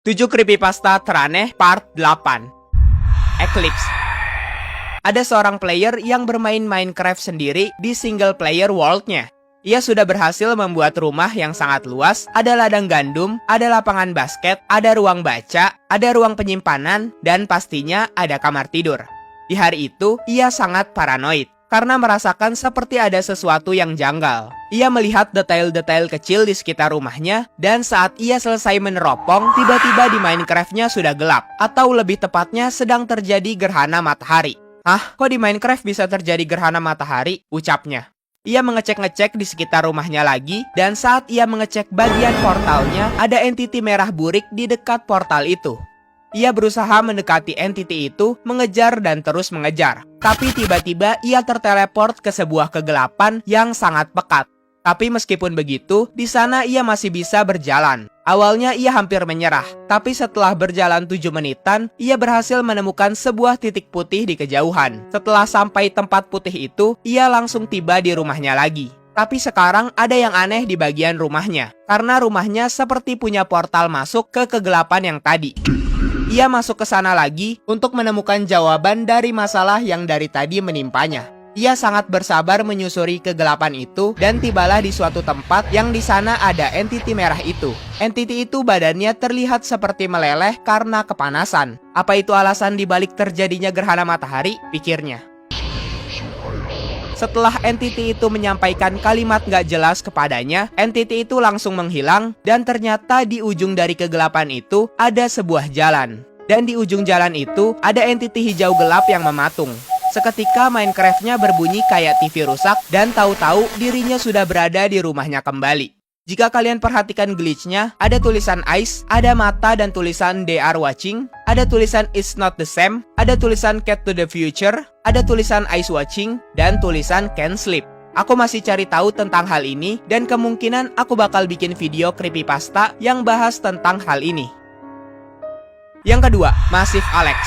7 Creepypasta teraneh Part 8. Eclipse. Ada seorang player yang bermain Minecraft sendiri di single player world-nya. Ia sudah berhasil membuat rumah yang sangat luas, ada ladang gandum, ada lapangan basket, ada ruang baca, ada ruang penyimpanan, dan pastinya ada kamar tidur. Di hari itu, ia sangat paranoid karena merasakan seperti ada sesuatu yang janggal. Ia melihat detail-detail kecil di sekitar rumahnya, dan saat ia selesai meneropong, tiba-tiba di Minecraft-nya sudah gelap, atau lebih tepatnya sedang terjadi gerhana matahari. Hah? Kok di Minecraft bisa terjadi gerhana matahari? Ucapnya. Ia mengecek-ngecek di sekitar rumahnya lagi, dan saat ia mengecek bagian portalnya, ada entiti merah burik di dekat portal itu. Ia berusaha mendekati entiti itu, mengejar dan terus mengejar. Tapi tiba-tiba ia terteleport ke sebuah kegelapan yang sangat pekat. Tapi meskipun begitu, di sana ia masih bisa berjalan. Awalnya ia hampir menyerah, tapi setelah berjalan 7 menitan, ia berhasil menemukan sebuah titik putih di kejauhan. Setelah sampai tempat putih itu, ia langsung tiba di rumahnya lagi. Tapi sekarang ada yang aneh di bagian rumahnya, karena rumahnya seperti punya portal masuk ke kegelapan yang tadi. Ia masuk ke sana lagi untuk menemukan jawaban dari masalah yang dari tadi menimpanya. Ia sangat bersabar menyusuri kegelapan itu dan tibalah di suatu tempat yang di sana ada entiti merah itu. Entiti itu badannya terlihat seperti meleleh karena kepanasan. Apa itu alasan dibalik terjadinya gerhana matahari? Pikirnya. Setelah entiti itu menyampaikan kalimat gak jelas kepadanya, entiti itu langsung menghilang dan ternyata di ujung dari kegelapan itu ada sebuah jalan. Dan di ujung jalan itu ada entiti hijau gelap yang mematung. Seketika Minecraft-nya berbunyi kayak TV rusak dan tahu-tahu dirinya sudah berada di rumahnya kembali. Jika kalian perhatikan glitch-nya, ada tulisan ice, ada mata dan tulisan they are watching, ada tulisan it's not the same, ada tulisan cat to the future, ada tulisan ice watching, dan tulisan can sleep. Aku masih cari tahu tentang hal ini dan kemungkinan aku bakal bikin video creepypasta yang bahas tentang hal ini. Yang kedua, Massive Alex.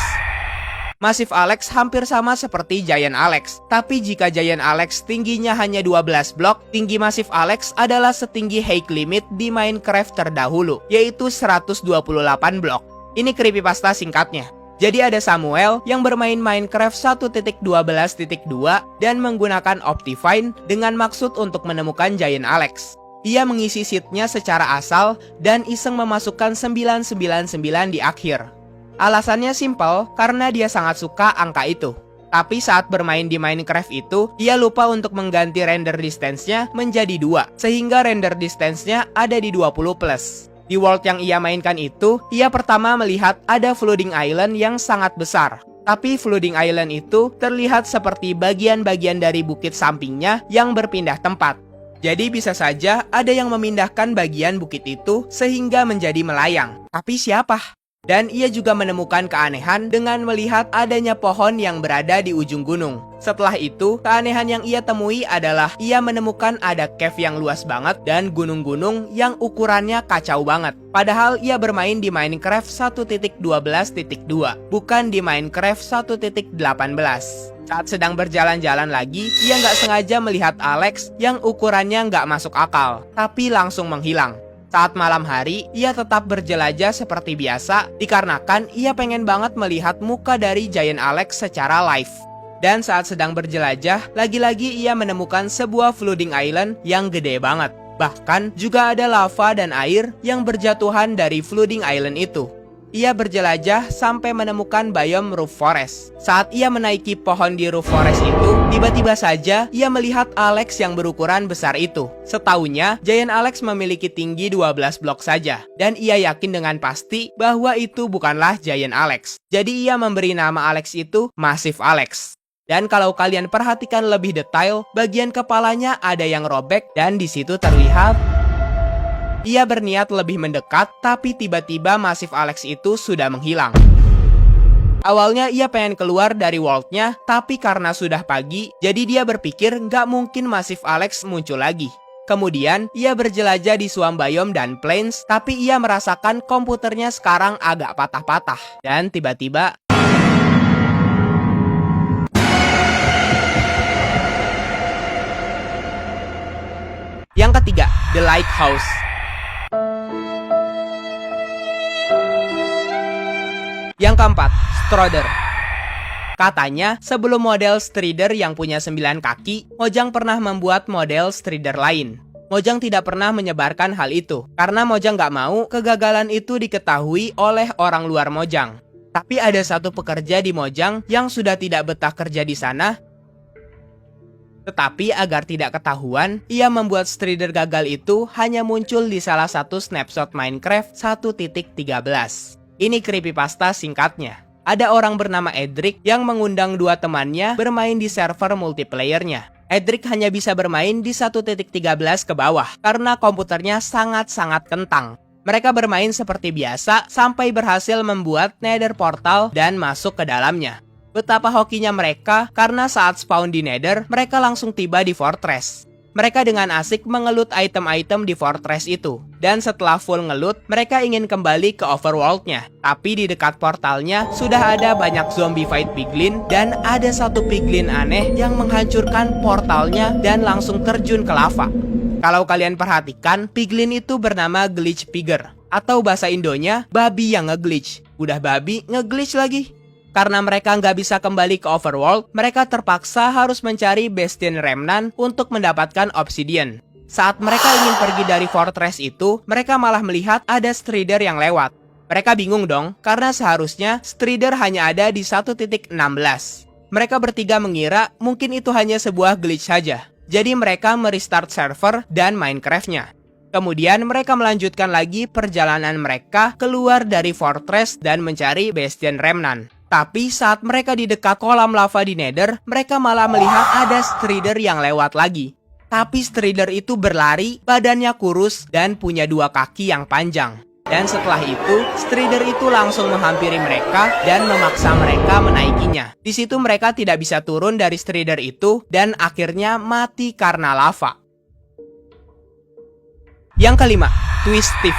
Massive Alex hampir sama seperti Giant Alex. Tapi jika Giant Alex tingginya hanya 12 blok, tinggi Massive Alex adalah setinggi height limit di Minecraft terdahulu, yaitu 128 blok. Ini creepypasta singkatnya. Jadi ada Samuel yang bermain Minecraft 1.12.2 dan menggunakan Optifine dengan maksud untuk menemukan Giant Alex. Ia mengisi seed-nya secara asal dan iseng memasukkan 999 di akhir. Alasannya simpel, karena dia sangat suka angka itu. Tapi saat bermain di Minecraft itu, ia lupa untuk mengganti render distance-nya menjadi 2, sehingga render distance-nya ada di 20+. Di world yang ia mainkan itu, ia pertama melihat ada floating island yang sangat besar. Tapi floating island itu terlihat seperti bagian-bagian dari bukit sampingnya yang berpindah tempat. Jadi bisa saja ada yang memindahkan bagian bukit itu sehingga menjadi melayang. Tapi siapa? Dan ia juga menemukan keanehan dengan melihat adanya pohon yang berada di ujung gunung. Setelah itu, keanehan yang ia temui adalah ia menemukan ada cave yang luas banget dan gunung-gunung yang ukurannya kacau banget. Padahal ia bermain di Minecraft 1.12.2, bukan di Minecraft 1.18. Saat sedang berjalan-jalan lagi, ia nggak sengaja melihat Alex yang ukurannya nggak masuk akal, tapi langsung menghilang. Saat malam hari, ia tetap berjelajah seperti biasa, dikarenakan ia pengen banget melihat muka dari Giant Alex secara live. Dan saat sedang berjelajah, lagi-lagi ia menemukan sebuah floating island yang gede banget. Bahkan juga ada lava dan air yang berjatuhan dari floating island itu. Ia berjelajah sampai menemukan biome roof forest. Saat ia menaiki pohon di roof forest itu, tiba-tiba saja ia melihat Alex yang berukuran besar itu. Setaunya, Giant Alex memiliki tinggi 12 blok saja. Dan ia yakin dengan pasti bahwa itu bukanlah Giant Alex. Jadi ia memberi nama Alex itu Massive Alex. Dan kalau kalian perhatikan lebih detail, bagian kepalanya ada yang robek dan di situ terlihat ia berniat lebih mendekat, tapi tiba-tiba Massive Alex itu sudah menghilang. Awalnya ia pengen keluar dari world-nya, tapi karena sudah pagi, jadi dia berpikir nggak mungkin Massive Alex muncul lagi. Kemudian, ia berjelajah di Swamp Biome dan Plains, tapi ia merasakan komputernya sekarang agak patah-patah. Dan tiba-tiba yang ketiga, The Lighthouse. Yang keempat, Strider. Katanya, sebelum model Strider yang punya 9 kaki, Mojang pernah membuat model Strider lain. Mojang tidak pernah menyebarkan hal itu, karena Mojang nggak mau kegagalan itu diketahui oleh orang luar Mojang. Tapi ada satu pekerja di Mojang yang sudah tidak betah kerja di sana. Tetapi agar tidak ketahuan, ia membuat Strider gagal itu hanya muncul di salah satu snapshot Minecraft 1.13. Ini creepypasta singkatnya. Ada orang bernama Edric yang mengundang dua temannya bermain di server multiplayernya. Edric hanya bisa bermain di 1.13 ke bawah karena komputernya sangat-sangat kentang. Mereka bermain seperti biasa sampai berhasil membuat Nether portal dan masuk ke dalamnya. Betapa hokinya mereka karena saat spawn di Nether, mereka langsung tiba di Fortress. Mereka dengan asik mengelut item-item di Fortress itu. Dan setelah full ngelut, mereka ingin kembali ke Overworld-nya. Tapi di dekat portalnya, sudah ada banyak zombie fight piglin. Dan ada satu piglin aneh yang menghancurkan portalnya dan langsung terjun ke lava. Kalau kalian perhatikan, piglin itu bernama Glitch Pigger. Atau bahasa Indonya, babi yang nge-glitch. Udah babi, nge-glitch lagi. Karena mereka nggak bisa kembali ke Overworld, mereka terpaksa harus mencari Bastion Remnant untuk mendapatkan Obsidian. Saat mereka ingin pergi dari Fortress itu, mereka malah melihat ada Strider yang lewat. Mereka bingung dong, karena seharusnya Strider hanya ada di 1.16. Mereka bertiga mengira mungkin itu hanya sebuah glitch saja. Jadi mereka merestart server dan Minecraft-nya. Kemudian mereka melanjutkan lagi perjalanan mereka keluar dari Fortress dan mencari Bastion Remnant. Tapi saat mereka di dekat kolam lava di Nether, mereka malah melihat ada Strider yang lewat lagi. Tapi Strider itu berlari, badannya kurus, dan punya 2 kaki yang panjang. Dan setelah itu, Strider itu langsung menghampiri mereka dan memaksa mereka menaikinya. Di situ mereka tidak bisa turun dari Strider itu dan akhirnya mati karena lava. Yang kelima, Twistif.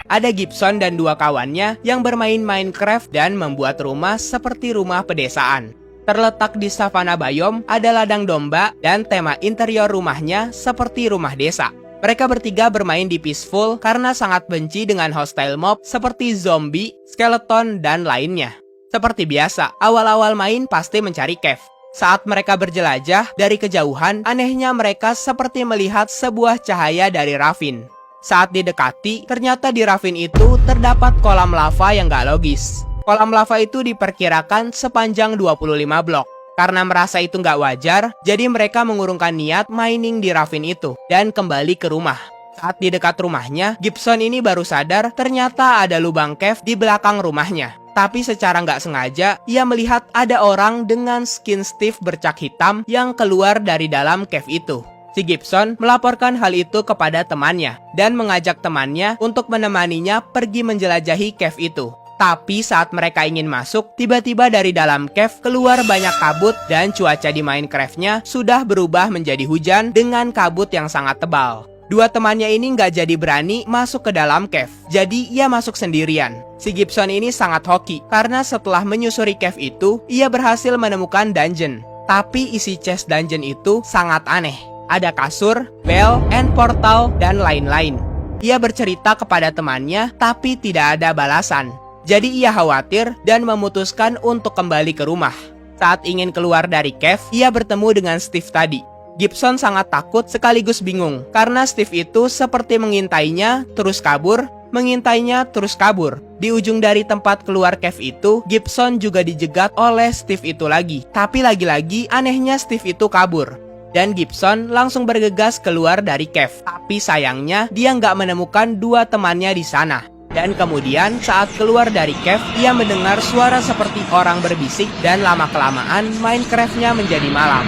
Ada Gibson dan 2 kawannya yang bermain Minecraft dan membuat rumah seperti rumah pedesaan. Terletak di savana biome, ada ladang domba dan tema interior rumahnya seperti rumah desa. Mereka bertiga bermain di peaceful karena sangat benci dengan hostile mob seperti zombie, skeleton, dan lainnya. Seperti biasa, awal-awal main pasti mencari cave. Saat mereka berjelajah dari kejauhan, anehnya mereka seperti melihat sebuah cahaya dari ravine. Saat didekati, ternyata di ravine itu terdapat kolam lava yang gak logis. Kolam lava itu diperkirakan sepanjang 25 blok. Karena merasa itu gak wajar, jadi mereka mengurungkan niat mining di ravine itu dan kembali ke rumah. Saat di dekat rumahnya, Gibson ini baru sadar ternyata ada lubang cave di belakang rumahnya. Tapi secara nggak sengaja, ia melihat ada orang dengan skin Steve bercak hitam yang keluar dari dalam cave itu. Si Gibson melaporkan hal itu kepada temannya dan mengajak temannya untuk menemaninya pergi menjelajahi cave itu. Tapi saat mereka ingin masuk, tiba-tiba dari dalam cave keluar banyak kabut dan cuaca di Minecraft-nya sudah berubah menjadi hujan dengan kabut yang sangat tebal. 2 temannya ini nggak jadi berani masuk ke dalam cave, jadi ia masuk sendirian. Si Gibson ini sangat hoki karena setelah menyusuri cave itu, ia berhasil menemukan dungeon. Tapi isi chest dungeon itu sangat aneh. Ada kasur, bel, end portal, dan lain-lain. Ia bercerita kepada temannya, tapi tidak ada balasan. Jadi ia khawatir dan memutuskan untuk kembali ke rumah. Saat ingin keluar dari cave, ia bertemu dengan Steve tadi. Gibson sangat takut sekaligus bingung, karena Steve itu seperti mengintainya, terus kabur, mengintainya, terus kabur. Di ujung dari tempat keluar cave itu, Gibson juga dijegat oleh Steve itu lagi. Tapi lagi-lagi anehnya Steve itu kabur. Dan Gibson langsung bergegas keluar dari cave. Tapi sayangnya dia nggak menemukan 2 temannya di sana. Dan kemudian saat keluar dari cave, ia mendengar suara seperti orang berbisik dan lama-kelamaan Minecraft-nya menjadi malam.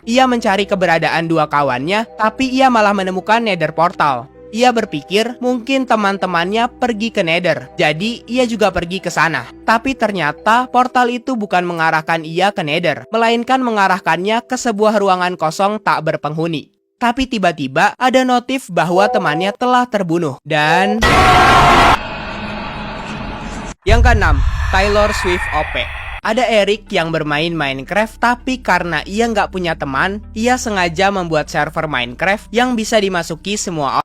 Ia mencari keberadaan 2 kawannya, tapi ia malah menemukan Nether portal. Ia berpikir mungkin teman-temannya pergi ke Nether, jadi ia juga pergi ke sana. Tapi ternyata portal itu bukan mengarahkan ia ke Nether, melainkan mengarahkannya ke sebuah ruangan kosong tak berpenghuni. Tapi tiba-tiba ada notif bahwa temannya telah terbunuh. Dan yang keenam, Taylor Swift OP. Ada Eric yang bermain Minecraft, tapi karena ia nggak punya teman, ia sengaja membuat server Minecraft yang bisa dimasuki semua